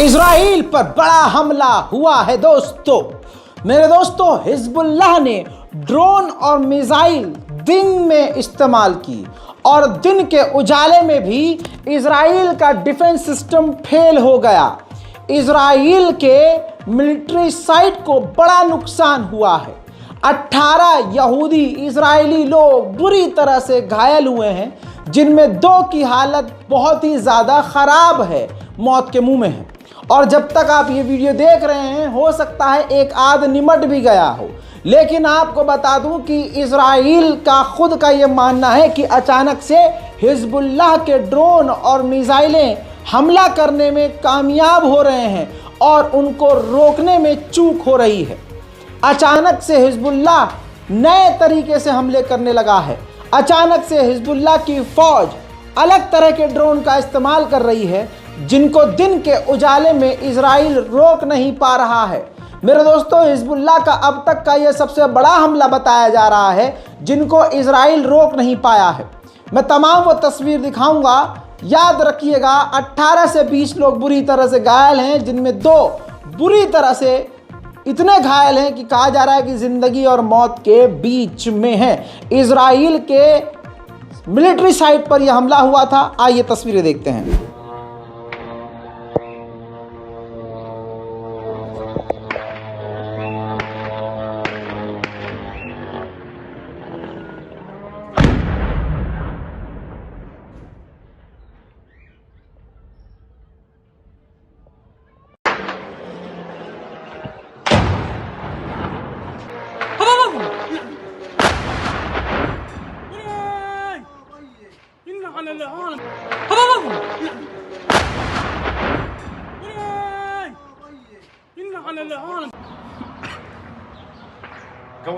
Israel पर बड़ा हमला हुआ है दोस्तों। मेरे दोस्तों, हिजबुल्लाह ने ड्रोन और मिसाइल दिन में इस्तेमाल की और दिन के उजाले में भी इजराइल का डिफेंस सिस्टम फेल हो गया। इजराइल के मिलिट्री साइट को बड़ा नुकसान हुआ है। 18 यहूदी इजरायली लोग बुरी तरह से घायल हुए हैं, जिनमें 2 की हालत बहुत ही ज़्यादा ख़राब है, मौत के मुंह में है। और जब तक आप ये वीडियो देख रहे हैं, हो सकता है एक आध निमट भी गया हो। लेकिन आपको बता दूं कि इजराइल का खुद का ये मानना है कि अचानक से हिजबुल्लाह के ड्रोन और मिसाइलें हमला करने में कामयाब हो रहे हैं और उनको रोकने में चूक हो रही है। अचानक से हिजबुल्लाह नए तरीके से हमले करने लगा है। अचानक से हिजबुल्लाह की फौज अलग तरह के ड्रोन का इस्तेमाल कर रही है, जिनको दिन के उजाले में इजराइल रोक नहीं पा रहा है। मेरे दोस्तों, हिजबुल्लाह का अब तक का यह सबसे बड़ा हमला बताया जा रहा है, जिनको इजराइल रोक नहीं पाया है। मैं तमाम वो तस्वीर दिखाऊंगा। याद रखिएगा, 18 से 20 लोग बुरी तरह से घायल हैं, जिनमें 2 बुरी तरह से इतने घायल हैं कि कहा जा रहा है कि जिंदगी और मौत के बीच में हैं। इजराइल के मिलिट्री साइट पर यह हमला हुआ था। आइए तस्वीरें देखते हैं।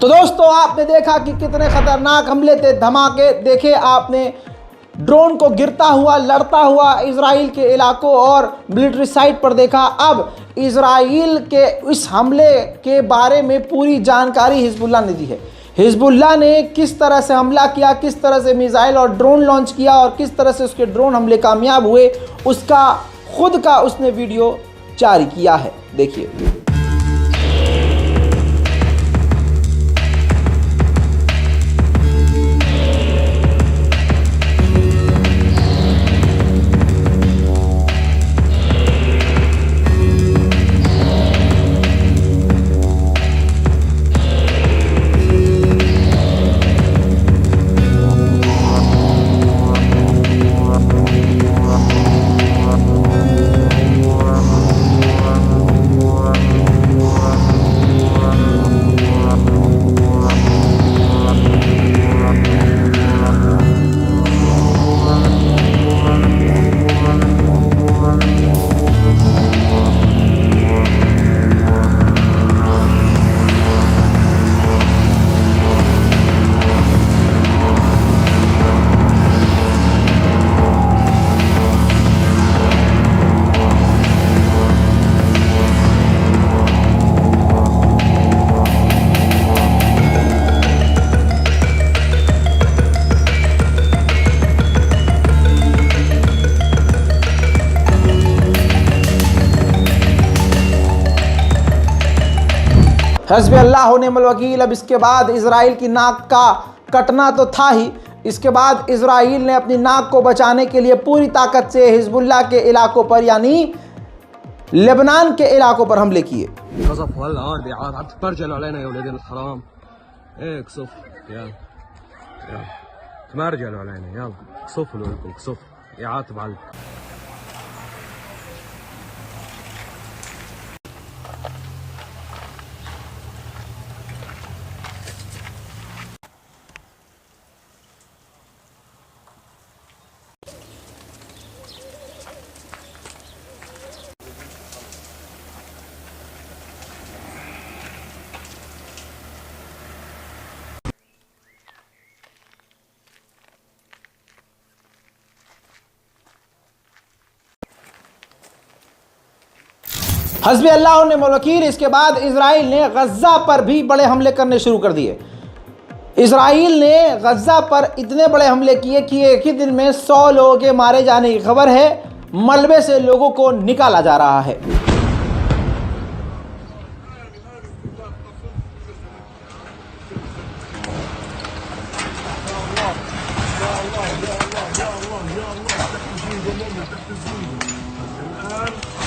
तो दोस्तों, आपने देखा कि कितने खतरनाक हमले थे, धमाके देखे आपने। ड्रोन को गिरता हुआ, लड़ता हुआ इजराइल के इलाकों और मिलिट्री साइट पर देखा। अब इजराइल के इस हमले के बारे में पूरी जानकारी हिजबुल्लाह ने दी है। हिजबुल्लाह ने किस तरह से हमला किया, किस तरह से मिसाइल और ड्रोन लॉन्च किया और किस तरह से उसके ड्रोन हमले कामयाब हुए, उसका खुद का उसने वीडियो जारी किया है। देखिए। हस्बी अल्लाह व निअमल वकील। अब इसके बाद इजराइल की नाक का कटना तो था ही, इसके बाद इजराइल ने अपनी नाक को बचाने के लिए पूरी ताकत से हिजबुल्लाह के इलाकों पर, यानी लेबनान के इलाकों पर हमले किए। हस्बी अल्लाह ने वकील। इसके बाद इजराइल ने गज़ा पर भी बड़े हमले करने शुरू कर दिए। इजराइल ने गज़ा पर इतने बड़े हमले किए कि एक ही दिन में 100 लोगों के मारे जाने की खबर है। मलबे से लोगों को निकाला जा रहा है।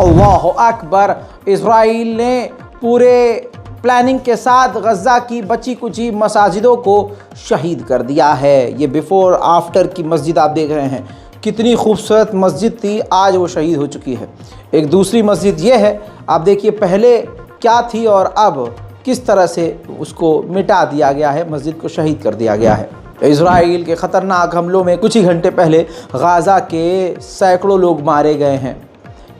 अल्लाह अकबर। इजराइल ने पूरे प्लानिंग के साथ गज़ा की बची कुची मसाजिदों को शहीद कर दिया है। ये बिफ़ोर आफ्टर की मस्जिद आप देख रहे हैं। कितनी खूबसूरत मस्जिद थी, आज वो शहीद हो चुकी है। एक दूसरी मस्जिद ये है, आप देखिए पहले क्या थी और अब किस तरह से उसको मिटा दिया गया है, मस्जिद को शहीद कर दिया गया है। इजराइल के ख़तरनाक हमलों में कुछ ही घंटे पहले गाज़ा के सैकड़ों लोग मारे गए हैं।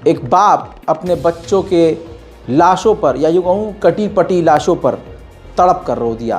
एक बाप अपने बच्चों के लाशों पर, या यूँ कहूँ कटी पटी लाशों पर तड़प कर रो दिया।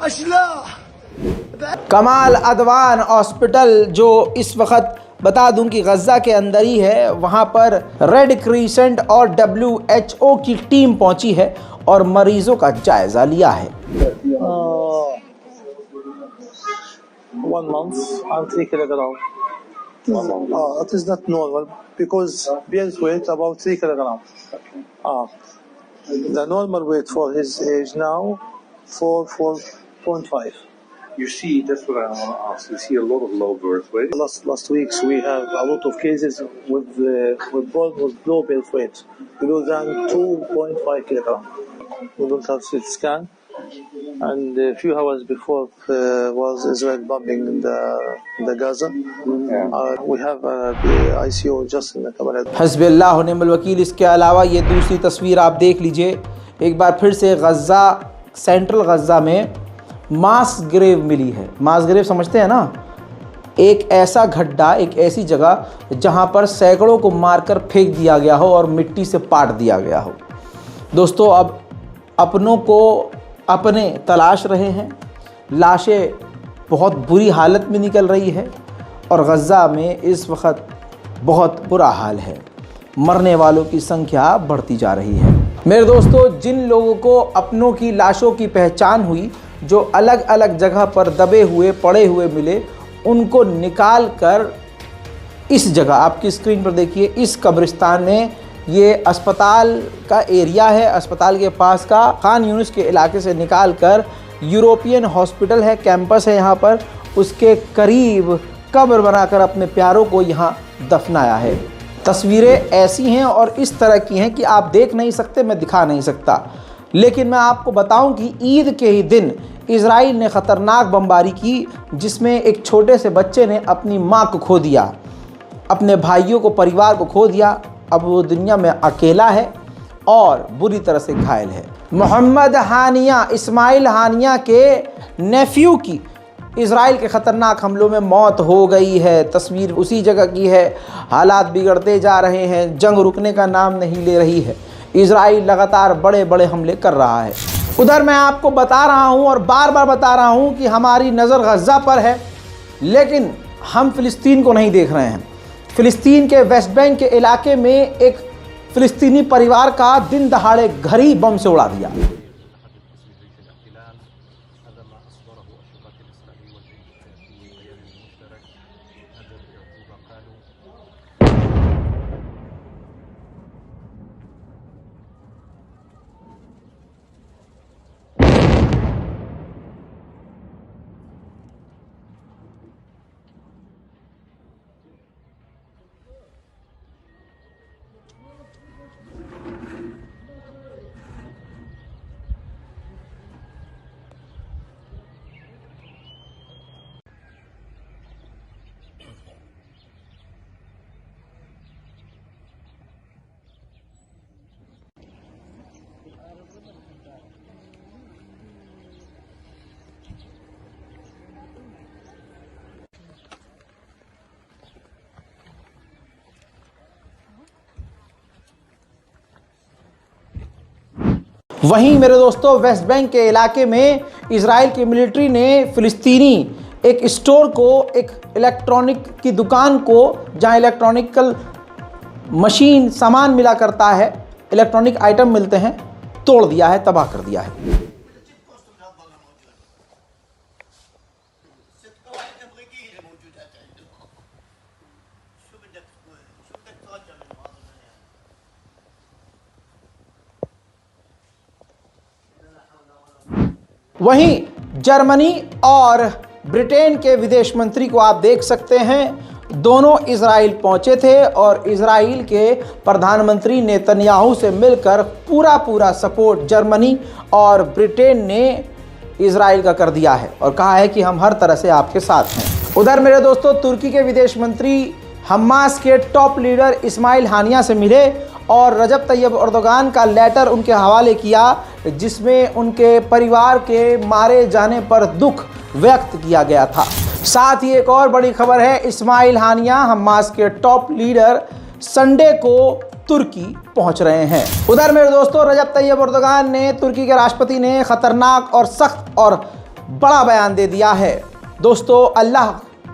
अशलाह। कमाल अदवान हॉस्पिटल जो इस वक्त बता दूं कि गज़ा के अंदर ही है, वहाँ पर रेड क्रीसेंट और WHO की टीम पहुँची है और मरीजों का जायज़ा लिया है। 1 month and 3 kilograms. It is not normal because Bill's weight about 3 kilograms. The normal weight for his age now 4.5. You see, that's what I want to ask. You see a lot of low birth weight. Last weeks we have a lot of cases with born with low birth weight, below than 2.5 kilograms. We don't have CT scan, and a few hours before was Israel bombing the Gaza. We have the ICU just in the cabinet. हस्बी अल्लाह व निअमल वकील। इसके अलावा ये दूसरी तस्वीर आप देख लीजिए एक बार फिर से। गज़ा, सेंट्रल गज़ा में मास ग्रेव मिली है। मास ग्रेव समझते हैं ना, एक ऐसा गड्ढा, एक ऐसी जगह जहां पर सैकड़ों को मारकर फेंक दिया गया हो और मिट्टी से पाट दिया गया हो। दोस्तों, अब अपनों को अपने तलाश रहे हैं। लाशें बहुत बुरी हालत में निकल रही है और गज़ा में इस वक्त बहुत बुरा हाल है। मरने वालों की संख्या बढ़ती जा रही है। मेरे दोस्तों, जिन लोगों को अपनों की लाशों की पहचान हुई, जो अलग अलग जगह पर दबे हुए पड़े हुए मिले, उनको निकाल कर इस जगह आपकी स्क्रीन पर देखिए, इस कब्रिस्तान में, ये अस्पताल का एरिया है, अस्पताल के पास का खान यूनिस के इलाके से निकाल कर यूरोपियन हॉस्पिटल है, कैंपस है यहाँ पर, उसके करीब कब्र बनाकर अपने प्यारों को यहाँ दफनाया है। तस्वीरें ऐसी हैं और इस तरह की हैं कि आप देख नहीं सकते, मैं दिखा नहीं सकता। लेकिन मैं आपको बताऊं कि ईद के ही दिन इजराइल ने ख़तरनाक बमबारी की, जिसमें एक छोटे से बच्चे ने अपनी मां को खो दिया, अपने भाइयों को, परिवार को खो दिया। अब वो दुनिया में अकेला है और बुरी तरह से घायल है। मोहम्मद हानिया, इस्माइल हानिया के नेफ्यू की इजराइल के ख़तरनाक हमलों में मौत हो गई है। तस्वीर उसी जगह की है। हालात बिगड़ते जा रहे हैं, जंग रुकने का नाम नहीं ले रही है। इजराइल लगातार बड़े बड़े हमले कर रहा है। उधर मैं आपको बता रहा हूं और बार बार बता रहा हूं कि हमारी नज़र गज़ा पर है, लेकिन हम फ़िलिस्तीन को नहीं देख रहे हैं। फ़िलिस्तीन के वेस्ट बैंक के इलाके में एक फ़िलिस्तीनी परिवार का दिन दहाड़े घर ही बम से उड़ा दिया। वहीं मेरे दोस्तों, वेस्ट बैंक के इलाके में इजराइल की मिलिट्री ने फ़िलिस्तीनी एक स्टोर को, एक इलेक्ट्रॉनिक की दुकान को, जहां इलेक्ट्रॉनिकल मशीन सामान मिला करता है, इलेक्ट्रॉनिक आइटम मिलते हैं, तोड़ दिया है, तबाह कर दिया है। वहीं जर्मनी और ब्रिटेन के विदेश मंत्री को आप देख सकते हैं, दोनों इजराइल पहुंचे थे और इजराइल के प्रधानमंत्री नेतन्याहू से मिलकर पूरा सपोर्ट जर्मनी और ब्रिटेन ने इजराइल का कर दिया है और कहा है कि हम हर तरह से आपके साथ हैं। उधर मेरे दोस्तों, तुर्की के विदेश मंत्री हमास के टॉप लीडर इस्माइल हानिया से मिले और रजब तैयब अर्दोगान का लेटर उनके हवाले किया, जिसमें उनके परिवार के मारे जाने पर दुख व्यक्त किया गया था। साथ ही एक और बड़ी खबर है, इस्माइल हानिया, हमास के टॉप लीडर, संडे को तुर्की पहुंच रहे हैं। उधर मेरे दोस्तों, रजब तैयब अर्दोगान ने, तुर्की के राष्ट्रपति ने खतरनाक और सख्त और बड़ा बयान दे दिया है। दोस्तों, अल्लाह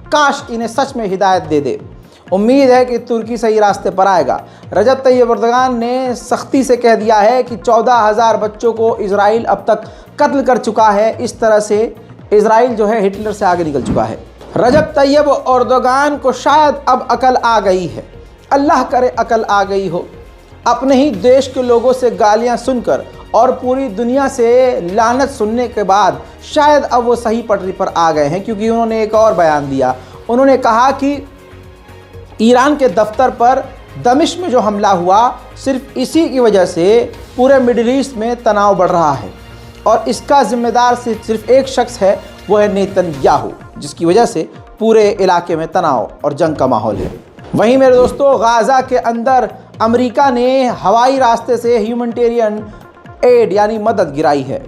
काश इन्हें सच में हिदायत दे दे। उम्मीद है कि तुर्की सही रास्ते पर आएगा। रजब तैयब अर्दोगान ने सख्ती से कह दिया है कि 14,000 बच्चों को इजराइल अब तक कत्ल कर चुका है। इस तरह से इजराइल जो है हिटलर से आगे निकल चुका है। रजब तैयब अर्दोगान को शायद अब अकल आ गई है, अल्लाह करे अकल आ गई हो। अपने ही देश के लोगों से गालियां सुनकर और पूरी दुनिया से लानत सुनने के बाद शायद अब वो सही पटरी पर आ गए हैं, क्योंकि उन्होंने एक और बयान दिया। उन्होंने कहा कि ईरान के दफ्तर पर दमिश्क में जो हमला हुआ, सिर्फ इसी की वजह से पूरे मिडिल ईस्ट में तनाव बढ़ रहा है और इसका जिम्मेदार सिर्फ एक शख्स है, वो है नेतन्याहू, जिसकी वजह से पूरे इलाके में तनाव और जंग का माहौल है। वहीं मेरे दोस्तों, गाज़ा के अंदर अमेरिका ने हवाई रास्ते से ह्यूमैनिटेरियन एड यानी मदद गिराई है।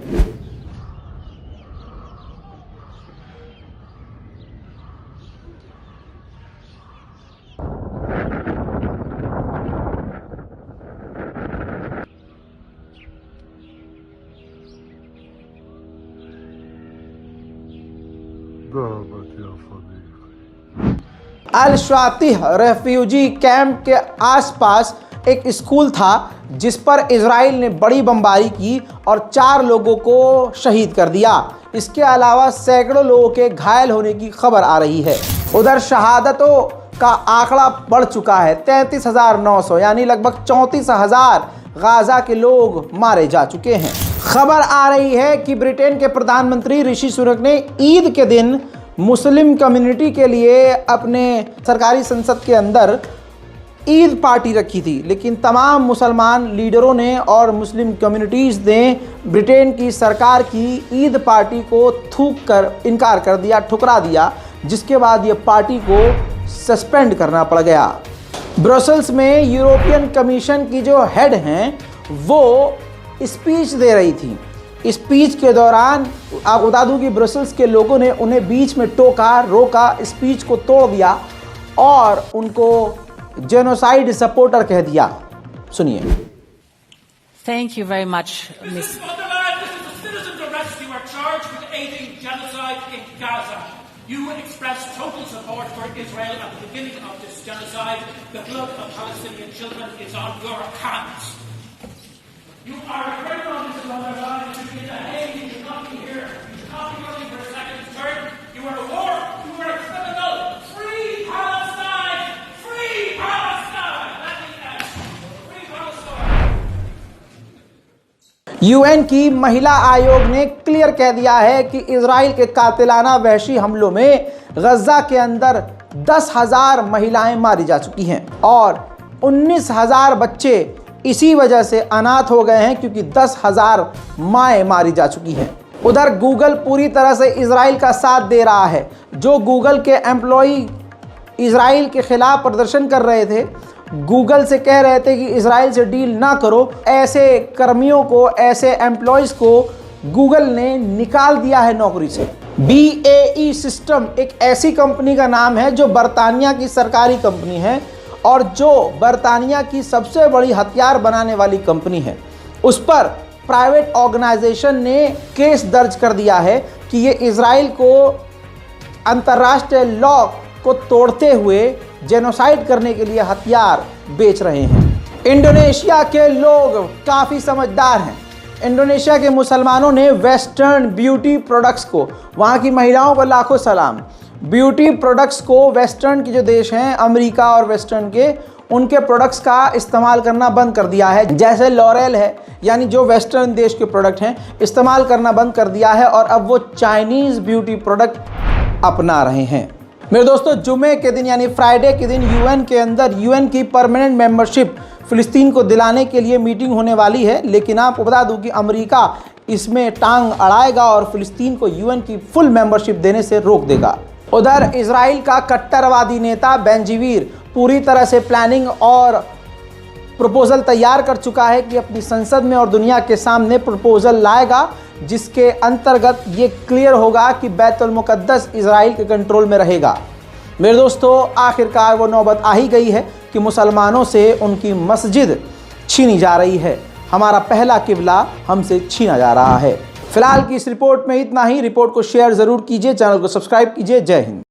अल शातिह रेफ्यूजी कैंप के आसपास एक स्कूल था जिस पर इजराइल ने बड़ी बमबारी की और 4 लोगों को शहीद कर दिया। इसके अलावा सैकड़ों लोगों के घायल होने की खबर आ रही है। उधर शहादतों का आंकड़ा बढ़ चुका है 33,900, यानी लगभग 34,000 गाजा के लोग मारे जा चुके हैं। खबर आ रही है कि ब्रिटेन के प्रधानमंत्री ऋषि सुनक ने ईद के दिन मुस्लिम कम्युनिटी के लिए अपने सरकारी संसद के अंदर ईद पार्टी रखी थी, लेकिन तमाम मुसलमान लीडरों ने और मुस्लिम कम्युनिटीज़ ने ब्रिटेन की सरकार की ईद पार्टी को थूक कर इनकार कर दिया, ठुकरा दिया, जिसके बाद ये पार्टी को सस्पेंड करना पड़ गया। ब्रसेल्स में यूरोपियन कमीशन की जो हेड हैं वो स्पीच दे रही थी। स्पीच के दौरान आपको बता दूं कि ब्रसेल्स के लोगों ने उन्हें बीच में टोका, रोका, स्पीच को तोड़ दिया और उनको जेनोसाइड सपोर्टर कह दिया। सुनिए। Thank you very much, Ms. This is a citizen's arrest. You are charged with aiding genocide in Gaza. You expressed total support for Israel at the beginning of this genocide. The blood of Palestinian children is on your hands. You are a criminal, Mr. Wonderland. You should be in the Hague. You should not be here. You should not be running for a second term. You are a war. You are a criminal. Free Palestine! Free Palestine! Let me end. Free Palestine! UN की महिला आयोग ने clear कह दिया है कि Israel के कातिलाना वहशी हमलों में गजा के अंदर 10,000 महिलाएं मारी जा चुकी हैं और 19,000 बच्चे इसी वजह से अनाथ हो गए हैं, क्योंकि 10,000 माएँ मारी जा चुकी हैं। उधर गूगल पूरी तरह से इजराइल का साथ दे रहा है। जो गूगल के एम्प्लॉई इजराइल के खिलाफ प्रदर्शन कर रहे थे, गूगल से कह रहे थे कि इजराइल से डील ना करो, ऐसे कर्मियों को, ऐसे एम्प्लॉयज़ को गूगल ने निकाल दिया है नौकरी से। BAE सिस्टम एक ऐसी कंपनी का नाम है जो बरतानिया की सरकारी कंपनी है और जो बरतानिया की सबसे बड़ी हथियार बनाने वाली कंपनी है। उस पर प्राइवेट ऑर्गेनाइजेशन ने केस दर्ज कर दिया है कि ये इजराइल को अंतर्राष्ट्रीय लॉ को तोड़ते हुए जेनोसाइड करने के लिए हथियार बेच रहे हैं। इंडोनेशिया के लोग काफ़ी समझदार हैं। इंडोनेशिया के मुसलमानों ने वेस्टर्न ब्यूटी प्रोडक्ट्स को, वहाँ की महिलाओं को लाखों सलाम, ब्यूटी प्रोडक्ट्स को वेस्टर्न के जो देश हैं अमेरिका और वेस्टर्न के, उनके प्रोडक्ट्स का इस्तेमाल करना बंद कर दिया है। जैसे लॉरेल है, यानी जो वेस्टर्न देश के प्रोडक्ट हैं, इस्तेमाल करना बंद कर दिया है और अब वो चाइनीज़ ब्यूटी प्रोडक्ट अपना रहे हैं। मेरे दोस्तों, जुमे के दिन यानी फ्राइडे के दिन यूएन के अंदर यूएन की परमानेंट मेंबरशिप फ़िलिस्तीन को दिलाने के लिए मीटिंग होने वाली है, लेकिन आपको बता दूं कि अमेरिका इसमें टांग अड़ाएगा और फ़िलिस्तीन को यूएन की फुल मेंबरशिप देने से रोक देगा। उधर इजराइल का कट्टरवादी नेता बेंजीवीर पूरी तरह से प्लानिंग और प्रपोज़ल तैयार कर चुका है कि अपनी संसद में और दुनिया के सामने प्रपोज़ल लाएगा, जिसके अंतर्गत ये क्लियर होगा कि बैतुल मुक़द्दस इजराइल के कंट्रोल में रहेगा। मेरे दोस्तों, आखिरकार वो नौबत आ ही गई है कि मुसलमानों से उनकी मस्जिद छीनी जा रही है। हमारा पहला किबला हमसे छीना जा रहा है। फिलहाल की इस रिपोर्ट में इतना ही। रिपोर्ट को शेयर ज़रूर कीजिए, चैनल को सब्सक्राइब कीजिए। जय हिंद।